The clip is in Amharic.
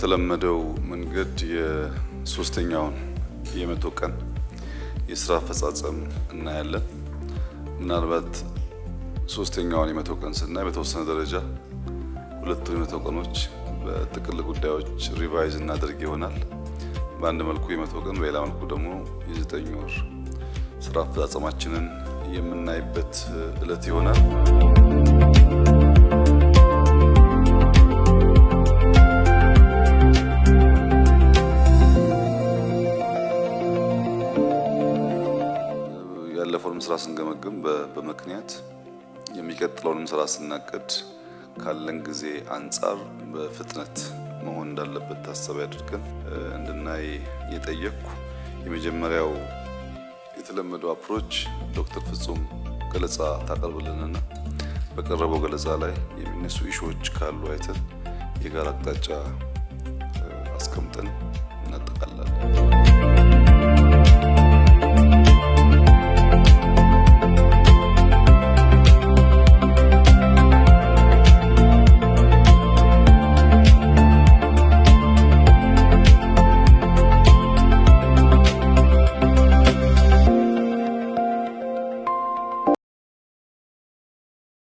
በተለመደው መንገድ የሶስተኛውን የመቶ ቀን የስራ አፈጻጸም እናያለን። ምናልባት ሶስተኛውን የመቶ ቀን ስናይ በተወሰነ ደረጃ ሁለቱን የመቶ ቀኖች በጥቅል ጉዳዮች ሪቫይዝ እናደርግ ይሆናል። በአንድ መልኩ የመቶ ቀን በሌላ መልኩ ደግሞ የዘጠኝ ወር ስራ አፈጻጸማችንን የምናይበት ዕለት ይሆናል። ያለፈውን ስራ ስንገመግም በምክንያት የሚቀጥለውን ስራ ስናቅድ ካለን ጊዜ አንጻር በፍጥነት መሆን እንዳለበት ታሳቢ አድርገን እንድናይ የጠየቅኩ የመጀመሪያው የተለመደው አፕሮች ዶክተር ፍጹም ገለጻ ታቀርብልንና በቀረበው ገለጻ ላይ የሚነሱ ኢሹዎች ካሉ አይተን የጋራ አቅጣጫ አስቀምጠን እናጠቃላለን።